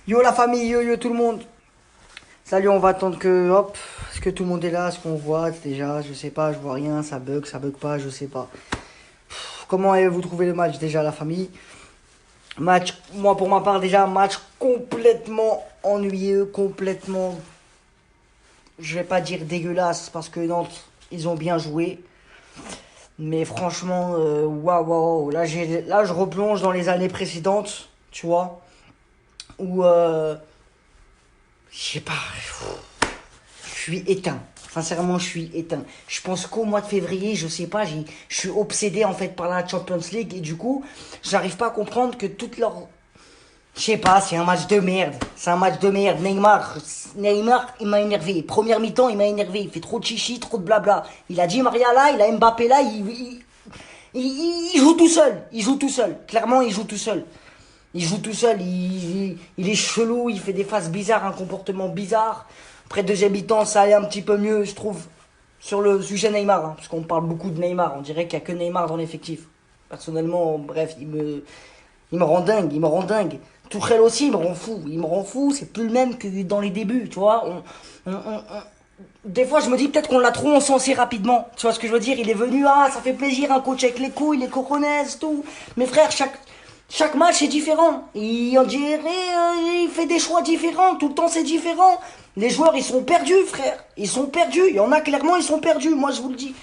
Yo la famille, yo tout le monde. Salut, on va attendre que, hop, est-ce que tout le monde est là, est-ce qu'on voit déjà, je sais pas, je vois rien, ça bug pas, je sais pas. Comment avez-vous trouvé le match déjà la famille? Match, moi pour ma part déjà, match complètement ennuyeux, complètement, je vais pas dire dégueulasse parce que Nantes, ils ont bien joué. Mais franchement, waouh, waouh, là je replonge dans les années précédentes, tu vois, où, je sais pas, je suis éteint. Sincèrement, je suis éteint. Je pense qu'au mois de février, je sais pas, je suis obsédé en fait par la Champions League et du coup, j'arrive pas à comprendre que toute leur, je sais pas, c'est un match de merde. C'est un match de merde. Neymar, il m'a énervé. Première mi-temps, il m'a énervé. Il fait trop de chichi, trop de blabla. Il a Di Maria là, il a Mbappé là, il joue tout seul. Il joue tout seul. Clairement, il joue tout seul. Il joue tout seul, il est chelou, il fait des faces bizarres, un comportement bizarre. Après deuxième mi-temps, ça allait un petit peu mieux, je trouve, sur le sujet Neymar, hein, parce qu'on parle beaucoup de Neymar, on dirait qu'il n'y a que Neymar dans l'effectif. Personnellement, bref, il me rend dingue, il me rend dingue. Tuchel aussi, il me rend fou, c'est plus le même que dans les débuts, tu vois. Des fois, je me dis peut-être qu'on l'a trop encensé rapidement, tu vois ce que je veux dire. Il est venu, ah, ça fait plaisir, un coach avec les couilles, les cojones, tout. Mais frère, chaque match est différent. On dirait, il fait des choix différents. Tout le temps, c'est différent. Les joueurs, ils sont perdus, frère. Ils sont perdus. Il y en a clairement, ils sont perdus. Moi, je vous le dis.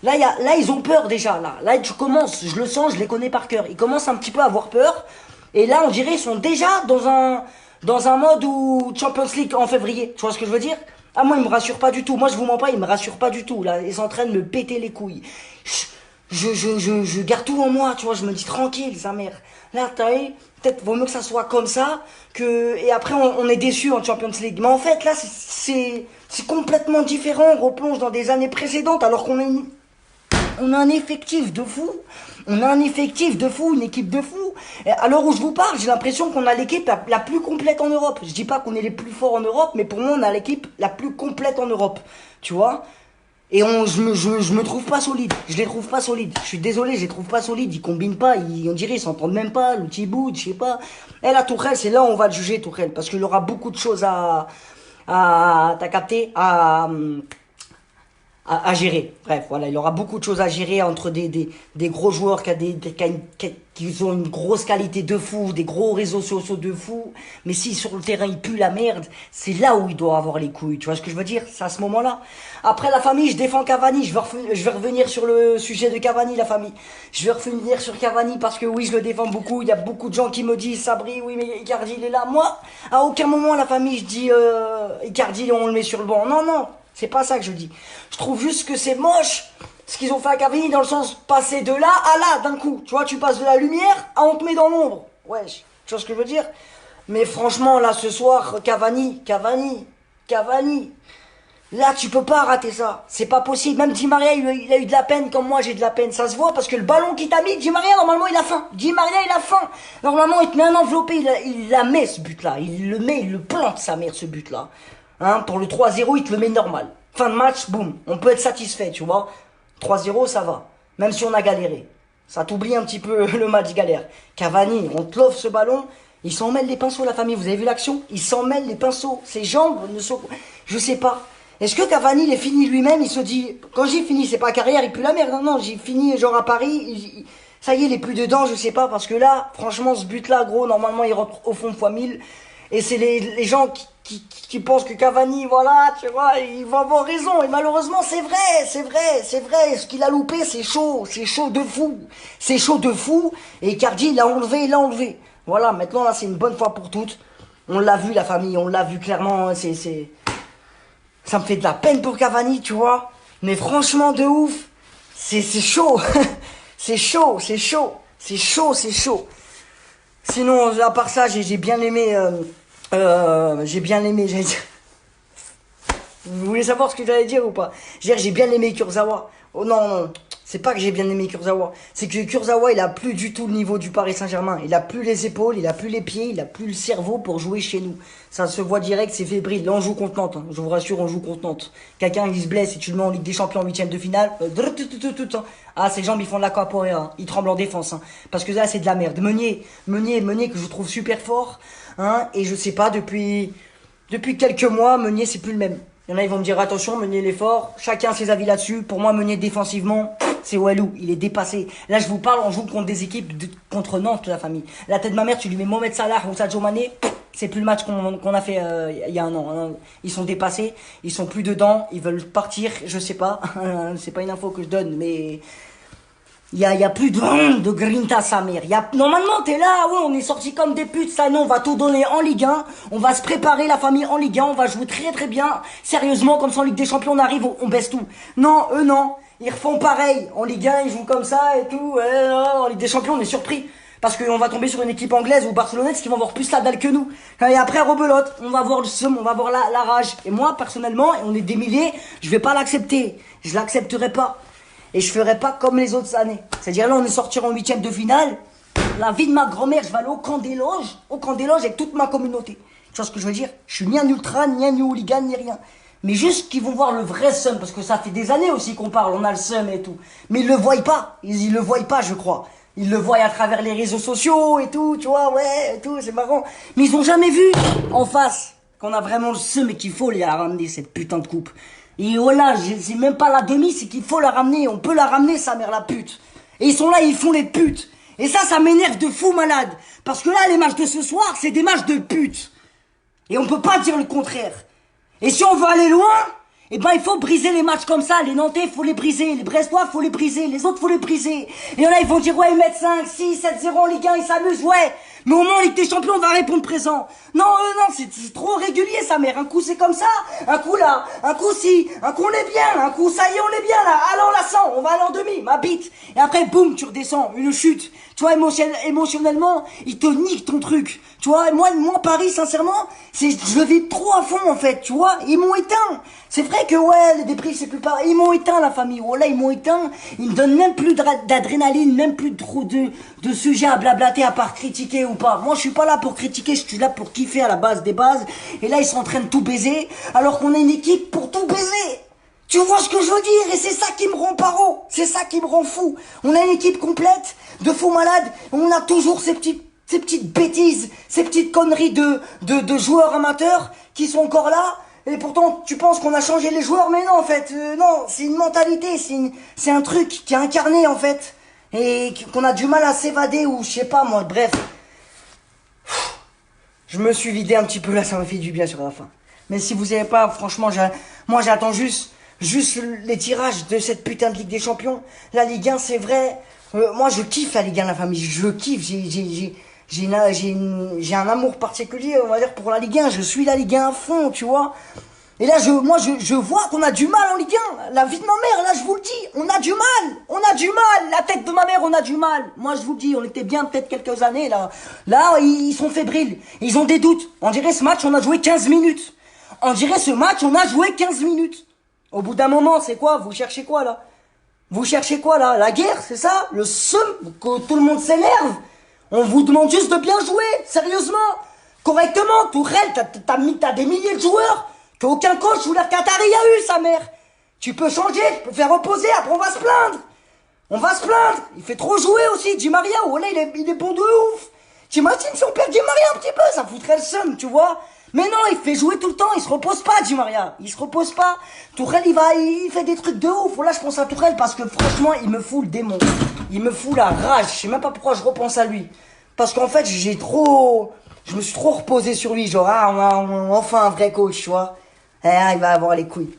Là, ils ont peur déjà. Là, je commence. Je le sens. Je les connais par cœur. Ils commencent un petit peu à avoir peur. Et là, on dirait, ils sont déjà dans un mode où Champions League en février. Tu vois ce que je veux dire? Ah, moi, il me rassure pas du tout. Moi, je vous mens pas, il me rassure pas du tout. Là, ils sont en train de me péter les couilles. Je garde tout en moi, tu vois, je me dis tranquille, sa mère. Là, t'as vu, peut-être vaut mieux que ça soit comme ça, et après on est déçu en Champions League. Mais en fait, là, c'est complètement différent, on replonge dans des années précédentes, alors on a un effectif de fou. On a un effectif de fou, une équipe de fou. Et à l'heure où je vous parle, j'ai l'impression qu'on a l'équipe la plus complète en Europe. Je dis pas qu'on est les plus forts en Europe, mais pour moi, on a l'équipe la plus complète en Europe. Tu vois? Et je me trouve pas solide. Je les trouve pas solides. Je suis désolé, je les trouve pas solides. Ils combinent pas. On dirait ils s'entendent même pas. L'outil bout, je sais pas. Et là, Tourelle, c'est là où on va le juger, Tourelle. Parce qu'il aura beaucoup de choses t'as capté, à gérer. Bref, voilà, il aura beaucoup de choses à gérer entre des gros joueurs qui ont une grosse qualité de fou, des gros réseaux sociaux de fou. Mais si sur le terrain il pue la merde, c'est là où il doit avoir les couilles. Tu vois ce que je veux dire? C'est à ce moment-là. Après la famille, je défends Cavani. Je vais revenir sur le sujet de Cavani, la famille. Je vais revenir sur Cavani parce que oui, je le défends beaucoup. Il y a beaucoup de gens qui me disent, Sabri, oui, mais Icardi, il est là. Moi, à aucun moment la famille, je dis, Icardi, on le met sur le banc. Non, non. C'est pas ça que je dis. Je trouve juste que c'est moche ce qu'ils ont fait à Cavani dans le sens passer de là à là d'un coup. Tu vois, tu passes de la lumière à on te met dans l'ombre. Wesh, tu vois ce que je veux dire? Mais franchement, là ce soir, Cavani. Là, tu peux pas rater ça. C'est pas possible. Même Di Maria, il a eu de la peine comme moi, j'ai de la peine. Ça se voit parce que le ballon qu'il t'a mis, Di Maria, normalement, il a faim. Di Maria, il a faim. Normalement, il te met un enveloppé, il la met, ce but-là. Il le met, il le plante, sa mère, ce but-là. Hein, pour le 3-0, il te le met normal. Fin de match, boum. On peut être satisfait, tu vois. 3-0, ça va. Même si on a galéré. Ça t'oublie un petit peu le match galère. Cavani, on te l'offre ce ballon. Il s'en mêle les pinceaux, la famille. Vous avez vu l'action? Il s'en mêle les pinceaux. Ses jambes ne sont... Je sais pas. Est-ce que Cavani, il est fini lui-même? Il se dit... Quand j'ai fini, c'est pas carrière, il pue la merde. Non, non, j'ai fini genre à Paris. Ça y est, il est plus dedans, je sais pas. Parce que là, franchement, ce but-là, gros, normalement, il rentre au fond fois 1000. Et c'est les gens qui pensent que Cavani, voilà, tu vois, ils vont avoir raison. Et malheureusement, c'est vrai. Ce qu'il a loupé, c'est chaud de fou. C'est chaud de fou. Et Icardi, il l'a enlevé. Voilà, maintenant, là, c'est une bonne fois pour toutes. On l'a vu, la famille, on l'a vu clairement. Ça me fait de la peine pour Cavani, tu vois. Mais franchement, de ouf. C'est chaud. C'est chaud, c'est chaud. C'est chaud, c'est chaud. Sinon, à part ça, j'ai bien aimé. J'ai bien aimé. Vous voulez savoir ce que j'allais dire ou pas? J'ai bien aimé Kurzawa. Oh non, non. C'est pas que j'ai bien aimé Kurzawa. C'est que Kurzawa, il a plus du tout le niveau du Paris Saint-Germain. Il a plus les épaules, il a plus les pieds, il a plus le cerveau pour jouer chez nous. Ça se voit direct, c'est fébrile. Là, on joue contre Nantes. Hein. Je vous rassure, on joue contre Nantes. Quelqu'un, il se blesse et tu le mets en Ligue des Champions en huitième de finale. Ah, ses jambes, ils font de la capoeira. Hein. Ils tremblent en défense. Hein. Parce que là, c'est de la merde. Meunier, que je trouve super fort. Hein. Et je sais pas, depuis quelques mois, Meunier, c'est plus le même. Il y en a, ils vont me dire, attention, Meunier, il est fort. Chacun a ses avis là-dessus. Pour moi, Meunier, défensivement, c'est Walou. Il est dépassé. Là, je vous parle, on joue contre des équipes, contre Nantes, la famille. La tête de ma mère, tu lui mets Mohamed Salah ou Sadio Mané, c'est plus le match qu'on a fait il y a un an. Hein. Ils sont dépassés. Ils sont plus dedans. Ils veulent partir. Je sais pas. C'est pas une info que je donne, mais... Il y a plus de grinta sa mère. Normalement, t'es là, ouais, on est sorti comme des putes, ça, non, on va tout donner en Ligue 1, on va se préparer la famille en Ligue 1, on va jouer très très bien, sérieusement, comme ça en Ligue des Champions, on arrive, on baisse tout. Non, eux non, ils refont pareil, en Ligue 1, ils jouent comme ça et tout, en Ligue des Champions, on est surpris. Parce qu'on va tomber sur une équipe anglaise ou barcelonaise qui vont avoir plus la dalle que nous. Et après, rebelote, on va voir le seum, on va voir la rage. Et moi, personnellement, et on est des milliers, je vais pas l'accepter. Je l'accepterai pas. Et je ferai pas comme les autres années. C'est-à-dire là, on est sorti en huitième de finale. La vie de ma grand-mère, je vais aller au camp des loges avec toute ma communauté. Tu vois ce que je veux dire? Je suis ni un ultra, ni un hooligan, ni rien. Mais juste qu'ils vont voir le vrai seum, parce que ça fait des années aussi qu'on parle, on a le seum et tout. Mais ils le voient pas, ils le voient pas, je crois. Ils le voient à travers les réseaux sociaux et tout, tu vois, ouais, et tout, c'est marrant. Mais ils ont jamais vu en face qu'on a vraiment le seum et qu'il faut les ramener, cette putain de coupe. Et voilà, c'est même pas la demi, c'est qu'il faut la ramener. On peut la ramener, sa mère, la pute. Et ils sont là, ils font les putes. Et ça m'énerve de fou malade. Parce que là, les matchs de ce soir, c'est des matchs de putes. Et on peut pas dire le contraire. Et si on veut aller loin, eh ben, il faut briser les matchs comme ça. Les Nantais, faut les briser. Les Brestois, faut les briser. Les autres, faut les briser. Et là, ils vont dire, ouais, ils mettent 5, 6, 7-0 en Ligue 1, ils s'amusent, ouais. Mais au moins, en Ligue des Champions, on va répondre présent. Non, non, c'est trop régulier, sa mère. Un coup, c'est comme ça. Un coup, là. Un coup, si. Un coup, on est bien. Un coup, ça y est, on est bien, là. Allons, on la sent. On va aller en demi. Ma bite. Et après, boum, tu redescends. Une chute. Tu vois, émotionnellement, il te nique ton truc. Tu vois, moi, Paris, sincèrement, je le vis trop à fond, en fait. Tu vois, ils m'ont éteint. C'est vrai que, ouais, les débriefs, c'est plus pareil. Ils m'ont éteint, la famille. Oh là, ils m'ont éteint. Ils me donnent même plus d'adrénaline, même plus de sujets à blablater, à part critiquer ou pas. Moi, je suis pas là pour critiquer, je suis là pour kiffer à la base des bases. Et là, ils sont en train de tout baiser, alors qu'on est une équipe pour tout baiser. Tu vois ce que je veux dire? Et c'est ça qui me rend paro. C'est ça qui me rend fou. On a une équipe complète, de faux malades. On a toujours ces petites bêtises, ces petites conneries de joueurs amateurs qui sont encore là. Et pourtant, tu penses qu'on a changé les joueurs, mais non, en fait, non, c'est une mentalité, c'est un truc qui est incarné, en fait, et qu'on a du mal à s'évader, ou je sais pas, moi, bref. Je me suis vidé un petit peu, là, ça m'a fait du bien sur la fin. Mais si vous savez pas, franchement, moi, j'attends juste les tirages de cette putain de Ligue des Champions. La Ligue 1, c'est vrai, moi, je kiffe la Ligue 1, la famille, je kiffe, j'ai un amour particulier, on va dire, pour la Ligue 1. Je suis la Ligue 1 à fond, tu vois. Et là, je vois qu'on a du mal en Ligue 1. La vie de ma mère, là, je vous le dis, on a du mal. On a du mal. La tête de ma mère, on a du mal. Moi, je vous le dis, on était bien peut-être quelques années, là. Là, ils sont fébriles. Ils ont des doutes. On dirait ce match, on a joué 15 minutes. On dirait ce match, on a joué 15 minutes. Au bout d'un moment, c'est quoi? Vous cherchez quoi, là? Vous cherchez quoi, là? La guerre, c'est ça? Le seum, que tout le monde s'énerve? On vous demande juste de bien jouer, sérieusement, correctement. Tourelle, t'as des milliers de joueurs qu'aucun coach ou la Qatari a eu, sa mère. Tu peux changer, tu peux faire reposer, après on va se plaindre. On va se plaindre. Il fait trop jouer aussi, Di Maria. Oh là, il est bon de ouf. T'imagines si on perd Di Maria un petit peu, ça foutrait le seum, tu vois. Mais non, il fait jouer tout le temps, il se repose pas, Di Maria. Il se repose pas. Tourelle, il fait des trucs de ouf. Oh là, je pense à Tourelle parce que franchement, il me fout le démon. Il me fout la rage. Je sais même pas pourquoi je repense à lui. Parce qu'en fait, je me suis trop reposé sur lui. Genre, on a enfin un vrai coach, tu vois. Il va avoir les couilles.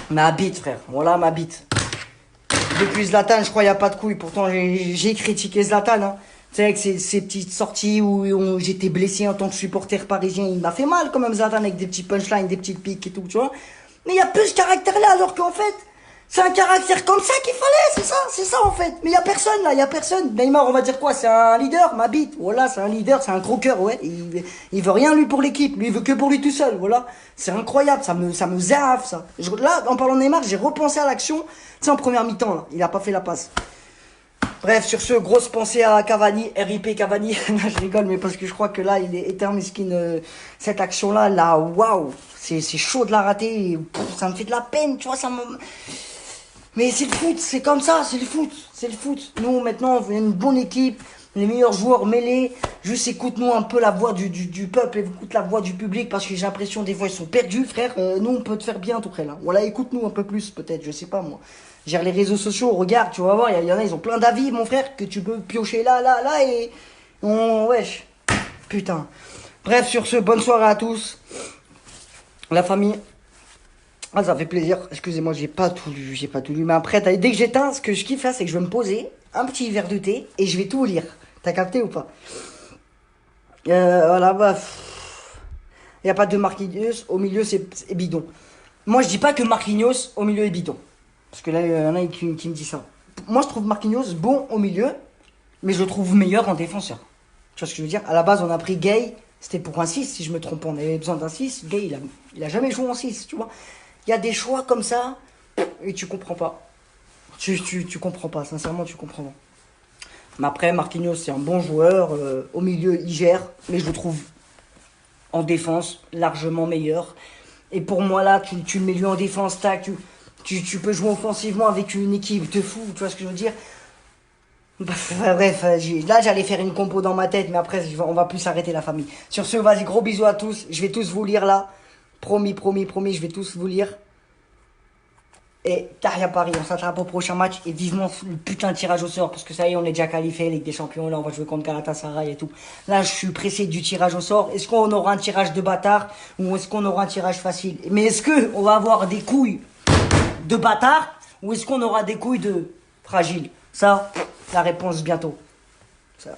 Ma bite, frère. Voilà ma bite. Depuis Zlatan, je crois, il n'y a pas de couilles. Pourtant, j'ai critiqué Zlatan, hein. Tu sais, avec ces petites sorties où j'étais blessé en tant que supporter parisien. Il m'a fait mal, quand même, Zlatan, avec des petits punchlines, des petites piques et tout, tu vois. Mais il y a plus ce caractère-là, alors qu'en fait, C'est un caractère comme ça qu'il fallait, c'est ça en fait. Mais il y a personne là, il y a personne. Neymar, on va dire quoi? C'est un leader, ma bite. Voilà, c'est un leader, c'est un croqueur, ouais. Il veut rien lui pour l'équipe, lui il veut que pour lui tout seul, voilà. C'est incroyable, ça me zave ça. Là, en parlant de Neymar, j'ai repensé à l'action, tu sais, en première mi-temps là, il a pas fait la passe. Bref, sur ce, grosse pensée à Cavani, RIP Cavani. Je rigole, mais parce que je crois que là, il est éteint, mesquine. Cette action-là, là, waouh, c'est chaud de la rater. Pff, ça me fait de la peine, tu vois, ça me... Mais c'est le foot, c'est comme ça, c'est le foot, c'est le foot. Nous, maintenant, on est une bonne équipe, les meilleurs joueurs mêlés. Juste écoute-nous un peu la voix du peuple, écoute la voix du public, parce que j'ai l'impression des fois ils sont perdus, frère. Nous, on peut te faire bien, tout près là. Voilà, écoute-nous un peu plus, peut-être, je sais pas moi. Gère les réseaux sociaux, regarde, tu vas voir, il y en a, ils ont plein d'avis, mon frère, que tu peux piocher là, là, là, et... Wesh, putain. Bref, sur ce, bonne soirée à tous. La famille... Ah, ça fait plaisir. Excusez-moi, j'ai pas tout lu, j'ai pas tout lu. Mais après, dès que j'éteins, ce que je kiffe là, c'est que je vais me poser un petit verre de thé et je vais tout lire. T'as capté ou pas? Voilà, bah. Il n'y a pas de Marquinhos, au milieu c'est bidon. Moi, je dis pas que Marquinhos, au milieu est bidon. Parce que là, il y en a qui me dit ça. Moi, je trouve Marquinhos bon au milieu, mais je le trouve meilleur en défenseur. Tu vois ce que je veux dire? À la base, on a pris Gay, c'était pour un 6, si je me trompe pas. On avait besoin d'un 6. Gay, il a jamais joué en 6, tu vois. Il y a des choix comme ça et tu comprends pas. Tu comprends pas, sincèrement, tu comprends pas. Mais après, Marquinhos, c'est un bon joueur. Au milieu, il gère, mais je le trouve en défense largement meilleur. Et pour moi, là, tu le mets lui en défense, tac, tu peux jouer offensivement avec une équipe de fou, tu vois ce que je veux dire? Bref, là j'allais faire une compo dans ma tête, mais après on va plus s'arrêter la famille. Sur ce, vas-y, gros bisous à tous. Je vais tous vous lire là. Promis, promis, promis, je vais tous vous lire. Et Caria Paris, on s'attrape au prochain match et vivement le putain de tirage au sort parce que ça y est, on est déjà qualifié, Ligue des Champions, là on va jouer contre Galatasaray et tout. Là, je suis pressé du tirage au sort. Est-ce qu'on aura un tirage de bâtard ou est-ce qu'on aura un tirage facile? Mais est-ce que on va avoir des couilles de bâtard ou est-ce qu'on aura des couilles de fragile? Ça, la réponse bientôt. Ça.